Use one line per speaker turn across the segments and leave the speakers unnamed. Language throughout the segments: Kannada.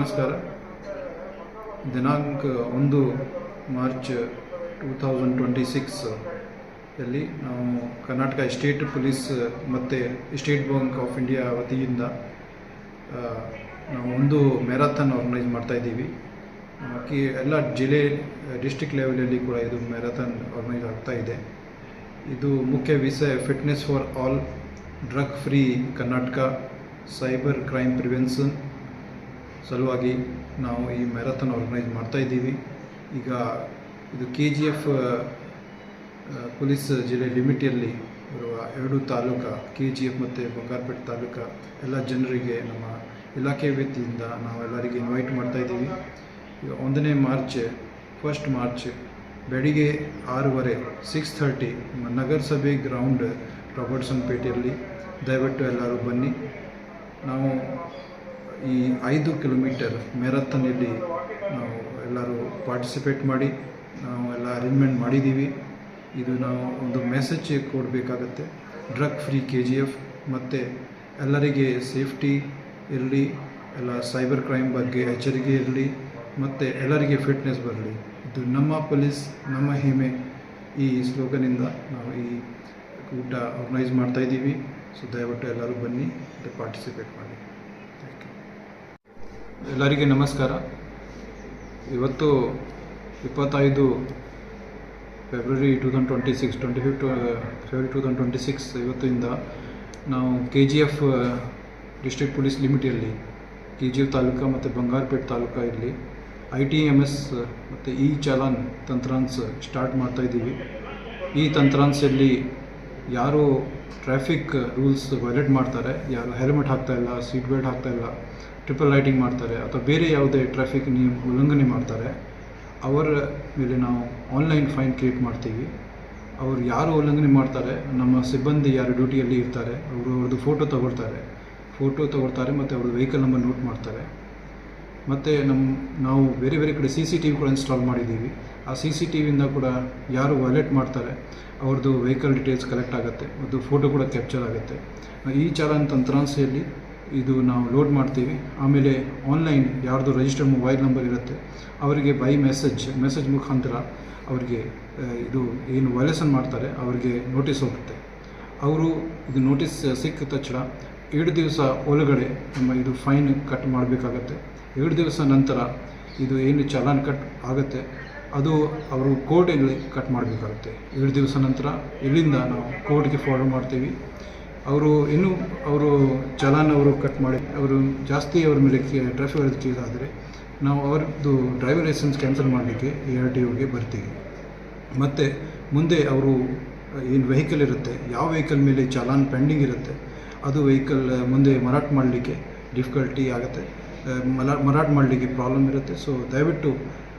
ನಮಸ್ಕಾರ. ದಿನಾಂಕ 1 ಮಾರ್ಚ್ 2026 ಯಲ್ಲಿ ನಾವು ಕರ್ನಾಟಕ ಸ್ಟೇಟ್ ಪೊಲೀಸ್ ಮತ್ತು ಸ್ಟೇಟ್ ಬ್ಯಾಂಕ್ ಆಫ್ ಇಂಡಿಯಾ ವತಿಯಿಂದ ನಾವು ಒಂದು ಮ್ಯಾರಥಾನ್ ಆರ್ಗನೈಸ್ ಮಾಡ್ತಾಯಿದ್ದೀವಿ. ಎಲ್ಲ ಜಿಲ್ಲೆ ಡಿಸ್ಟ್ರಿಕ್ಟ್ ಲೆವೆಲಲ್ಲಿ ಕೂಡ ಇದು ಮ್ಯಾರಥಾನ್ ಆರ್ಗನೈಸ್ ಆಗ್ತಾ ಇದೆ. ಇದು ಮುಖ್ಯ ವಿಷಯ fitness for all, drug free Karnataka, cyber crime prevention ಸಲುವಾಗಿ ನಾವು ಈ ಮ್ಯಾರಥಾನ್ ಆರ್ಗನೈಸ್ ಮಾಡ್ತಾಯಿದ್ದೀವಿ. ಈಗ ಇದು KGF ಪೊಲೀಸ್ ಜಿಲ್ಲೆ ಲಿಮಿಟಲ್ಲಿ ಬರುವ 2 ತಾಲೂಕು KGF ಮತ್ತು ಬಂಗಾರಪೇಟೆ ತಾಲೂಕು ಎಲ್ಲ ಜನರಿಗೆ ನಮ್ಮ ಇಲಾಖೆ ವತಿಯಿಂದ ನಾವು ಎಲ್ಲರಿಗೆ ಇನ್ವೈಟ್ ಮಾಡ್ತಾಯಿದ್ದೀವಿ. ಈಗ 1ನೇ ಮಾರ್ಚ್ 1 ಮಾರ್ಚ್ ಬೆಳಿಗ್ಗೆ 6:30 6:30 ನಗರಸಭೆ ಗ್ರೌಂಡ್ ರಾಬರ್ಟ್ಸನ್ ಪೇಟೆಯಲ್ಲಿ ದಯವಿಟ್ಟು ಎಲ್ಲರೂ ಬನ್ನಿ. ನಾವು ಈ 5 ಕಿಲೋಮೀಟರ್ ಮ್ಯಾರಥಾನಲ್ಲಿ ನಾವು ಎಲ್ಲರೂ ಪಾರ್ಟಿಸಿಪೇಟ್ ಮಾಡಿ ನಾವು ಎಲ್ಲ ಅರೇಂಜ್ಮೆಂಟ್ ಮಾಡಿದ್ದೀವಿ. ಇದು ನಾವು ಒಂದು ಮೆಸೇಜ್ ಕೊಡಬೇಕಾಗತ್ತೆ, ಡ್ರಗ್ ಫ್ರೀ KGF ಮತ್ತು ಎಲ್ಲರಿಗೆ ಸೇಫ್ಟಿ ಇರಲಿ, ಎಲ್ಲ ಸೈಬರ್ ಕ್ರೈಮ್ ಬಗ್ಗೆ ಎಚ್ಚರಿಕೆ ಇರಲಿ ಮತ್ತು ಎಲ್ಲರಿಗೆ ಫಿಟ್ನೆಸ್ ಬರಲಿ. ಇದು ನಮ್ಮ ಪೊಲೀಸ್ ನಮ್ಮ ಹೆಮ್ಮೆ. ಈ ಸ್ಲೋಗನಿಂದ ನಾವು ಈ ಊಟ ಆರ್ಗನೈಸ್ ಮಾಡ್ತಾಯಿದ್ದೀವಿ. ಸೊ ದಯವಿಟ್ಟು ಎಲ್ಲರೂ ಬನ್ನಿ ಮತ್ತು ಪಾರ್ಟಿಸಿಪೇಟ್ ಮಾಡಿ. Thank you. ಎಲ್ಲರಿಗೆ ನಮಸ್ಕಾರ. ಇವತ್ತು 25 ಫೆಬ್ರವರಿ 2026 25 ಫೆಬ್ರವರಿ 2026 ಇವತ್ತಿಂದ ನಾವು KGF ಡಿಸ್ಟ್ರಿಕ್ಟ್ ಪೊಲೀಸ್ ಲಿಮಿಟಲ್ಲಿ KGF ತಾಲೂಕು ಮತ್ತು ಬಂಗಾರಪೇಟೆ ತಾಲೂಕು ಇಲ್ಲಿ ITMS ಮತ್ತು ಚಾಲಾನ್ ತಂತ್ರಾಂಶ ಸ್ಟಾರ್ಟ್ ಮಾಡ್ತಾಯಿದ್ದೀವಿ. ಈ ತಂತ್ರಾಂಶದಲ್ಲಿ ಯಾರು ಟ್ರಾಫಿಕ್ ರೂಲ್ಸ್ ವೈಲೇಟ್ ಮಾಡ್ತಾರೆ, ಯಾರು ಹೆಲ್ಮೆಟ್ ಹಾಕ್ತಾಯಿಲ್ಲ, ಸೀಟ್ ಬೆಲ್ಟ್ ಹಾಕ್ತಾಯಿಲ್ಲ, ಟ್ರಿಪಲ್ ರೈಟಿಂಗ್ ಮಾಡ್ತಾರೆ ಅಥವಾ ಬೇರೆ ಯಾವುದೇ ಟ್ರಾಫಿಕ್ ನಿಯಮ ಉಲ್ಲಂಘನೆ ಮಾಡ್ತಾರೆ, ಅವರ ಮೇಲೆ ನಾವು ಆನ್ಲೈನ್ ಫೈನ್ ಕ್ರಿಯೇಟ್ ಮಾಡ್ತೀವಿ. ಅವರು ಯಾರು ಉಲ್ಲಂಘನೆ ಮಾಡ್ತಾರೆ, ನಮ್ಮ ಸಿಬ್ಬಂದಿ ಯಾರು ಡ್ಯೂಟಿಯಲ್ಲಿ ಇರ್ತಾರೆ ಅವ್ರದ್ದು ಫೋಟೋ ತಗೊಳ್ತಾರೆ ಮತ್ತು ಅವ್ರದ್ದು ವೆಹಿಕಲ್ ನಂಬರ್ ನೋಟ್ ಮಾಡ್ತಾರೆ. ಮತ್ತು ನಾವು ಬೇರೆ ಬೇರೆ ಕಡೆ CCTV ಕೂಡ ಇನ್ಸ್ಟಾಲ್ ಮಾಡಿದ್ದೀವಿ. ಆ CCTVಯಿಂದ ಕೂಡ ಯಾರು ವೈಲೇಟ್ ಮಾಡ್ತಾರೆ ಅವ್ರದ್ದು ವೆಹಿಕಲ್ ಡೀಟೇಲ್ಸ್ ಕಲೆಕ್ಟ್ ಆಗುತ್ತೆ ಮತ್ತು ಫೋಟೋ ಕೂಡ ಕ್ಯಾಪ್ಚರ್ ಆಗುತ್ತೆ. ಈ ಚಾಲನ್ ತಂತ್ರಾಂಶದಲ್ಲಿ ಇದು ನಾವು ಲೋಡ್ ಮಾಡ್ತೀವಿ. ಆಮೇಲೆ ಆನ್ಲೈನ್ ಯಾರ್ದು ರಿಜಿಸ್ಟರ್ಡ್ ಮೊಬೈಲ್ ನಂಬರ್ ಇರುತ್ತೆ ಅವರಿಗೆ ಬೈ ಮೆಸೇಜ್ ಮುಖಾಂತರ ಅವರಿಗೆ ಇದು ಏನು ವೈಲೇಷನ್ ಮಾಡ್ತಾರೆ ಅವರಿಗೆ ನೋಟಿಸ್ ಹೋಗುತ್ತೆ. ಅವರು ಇದು ನೋಟಿಸ್ ಸಿಕ್ಕ ತಕ್ಷಣ 7 ದಿವಸ ಒಳಗಡೆ ನಮ್ಮ ಇದು ಫೈನ್ ಕಟ್ ಮಾಡಬೇಕಾಗತ್ತೆ. 7 ದಿವಸ ನಂತರ ಇದು ಏನು ಚಾಲಾನ್ ಕಟ್ ಆಗುತ್ತೆ ಅದು ಅವರು ಕೋರ್ಟಲ್ಲಿ ಕಟ್ ಮಾಡಬೇಕಾಗುತ್ತೆ. 7 ದಿವಸ ನಂತರ ಇಲ್ಲಿಂದ ನಾವು ಕೋರ್ಟ್ಗೆ ಫಾರ್ವರ್ಡ್ ಮಾಡ್ತೀವಿ. ಅವರು ಚಾಲಾನ್ ಅವರು ಕಟ್ ಮಾಡಿ ಅವರು ಜಾಸ್ತಿ ಅವ್ರ ಮೇಲೆ ಟ್ರಾಫಿಕ್ ವೈಲೇಷನ್ ಕೇಸ್ ಆದರೆ ನಾವು ಅವ್ರದ್ದು ಡ್ರೈವಿಂಗ್ ಲೈಸೆನ್ಸ್ ಕ್ಯಾನ್ಸಲ್ ಮಾಡಲಿಕ್ಕೆ ARTOಗೆ ಬರ್ತೀವಿ. ಮತ್ತು ಮುಂದೆ ಅವರು ಏನು ವೆಹಿಕಲ್ ಇರುತ್ತೆ, ಯಾವ ವೆಹಿಕಲ್ ಮೇಲೆ ಚಾಲಾನ್ ಪೆಂಡಿಂಗ್ ಇರುತ್ತೆ ಅದು ವೆಹಿಕಲ್ ಮುಂದೆ ಮಾರಾಟ ಮಾಡಲಿಕ್ಕೆ ಡಿಫಿಕಲ್ಟಿ ಆಗುತ್ತೆ, ಮಾರಾಟ ಮಾಡಲಿಕ್ಕೆ ಪ್ರಾಬ್ಲಮ್ ಇರುತ್ತೆ. ಸೊ ದಯವಿಟ್ಟು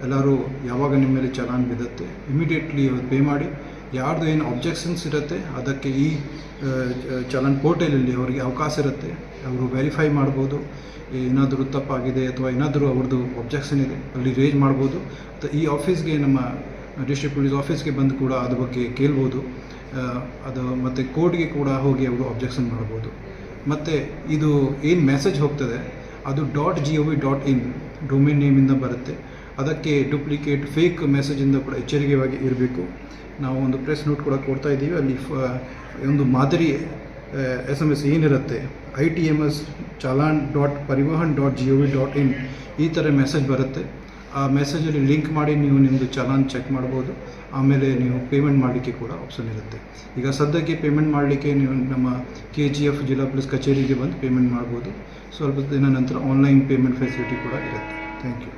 ಎಲ್ಲರೂ ಯಾವಾಗ ನಿಮ್ಮ ಮೇಲೆ ಚಾಲಾನ್ ಬಿದ್ದುತ್ತೆ ಇಮಿಡಿಯೇಟ್ಲಿ ಅವ್ರು ಪೇ ಮಾಡಿ. ಯಾರ್ದು ಏನು ಅಬ್ಜೆಕ್ಷನ್ಸ್ ಇರುತ್ತೆ ಅದಕ್ಕೆ ಈ ಚಾಲಾನ್ ಪೋರ್ಟಲಲ್ಲಿ ಅವರಿಗೆ ಅವಕಾಶ ಇರುತ್ತೆ, ಅವರು ವೆರಿಫೈ ಮಾಡ್ಬೋದು. ಏನಾದರೂ ತಪ್ಪಾಗಿದೆ ಅಥವಾ ಏನಾದರೂ ಅವ್ರದ್ದು ಅಬ್ಜೆಕ್ಷನ್ ಇದೆ ಅಲ್ಲಿ ರೇಜ್ ಮಾಡ್ಬೋದು. ಈ ಆಫೀಸ್ಗೆ ನಮ್ಮ ಡಿಸ್ಟ್ರಿಕ್ಟ್ ಪೊಲೀಸ್ ಆಫೀಸ್ಗೆ ಬಂದು ಕೂಡ ಅದ್ರ ಬಗ್ಗೆ ಕೇಳ್ಬೋದು. ಅದು ಮತ್ತು ಕೋರ್ಟ್ಗೆ ಕೂಡ ಹೋಗಿ ಅವರು ಅಬ್ಜೆಕ್ಷನ್ ಮಾಡ್ಬೋದು. ಮತ್ತು ಇದು ಏನು ಮೆಸೇಜ್ ಹೋಗ್ತದೆ ಅದು .gov.in ಡೊಮೇನ್ ನೇಮಿಂದ ಬರುತ್ತೆ. ಅದಕ್ಕೆ ಡೂಪ್ಲಿಕೇಟ್ ಫೇಕ್ ಮೆಸೇಜಿಂದ ಕೂಡ ಎಚ್ಚರಿಕೆಯಾಗಿ ಇರಬೇಕು. ನಾವು ಒಂದು ಪ್ರೆಸ್ ನೋಟ್ ಕೂಡ ಕೊಡ್ತಾ ಇದ್ದೀವಿ. ಅಲ್ಲಿ ಒಂದು ಮಾದರಿ SMS ಏನಿರುತ್ತೆ ITMS chalan.parivahan.gov.in ಈ ಥರ ಮೆಸೇಜ್ ಬರುತ್ತೆ. ಆ ಮೆಸೇಜಲ್ಲಿ ಲಿಂಕ್ ಮಾಡಿ ನೀವು ನಿಮ್ಮದು ಚಾಲಾನ್ ಚೆಕ್ ಮಾಡ್ಬೋದು. ಆಮೇಲೆ ನೀವು ಪೇಮೆಂಟ್ ಮಾಡಲಿಕ್ಕೆ ಕೂಡ ಆಪ್ಷನ್ ಇರುತ್ತೆ. ಈಗ ಸದ್ಯಕ್ಕೆ ಪೇಮೆಂಟ್ ಮಾಡಲಿಕ್ಕೆ ನೀವು ನಮ್ಮ KGF ಜಿಲ್ಲಾ ಪೊಲೀಸ್ ಕಚೇರಿಗೆ ಬಂದು ಪೇಮೆಂಟ್ ಮಾಡ್ಬೋದು. ಸ್ವಲ್ಪ ದಿನ ನಂತರ ಆನ್ಲೈನ್ ಪೇಮೆಂಟ್ ಫೆಸಿಲಿಟಿ ಕೂಡ ಇರುತ್ತೆ. Thank you.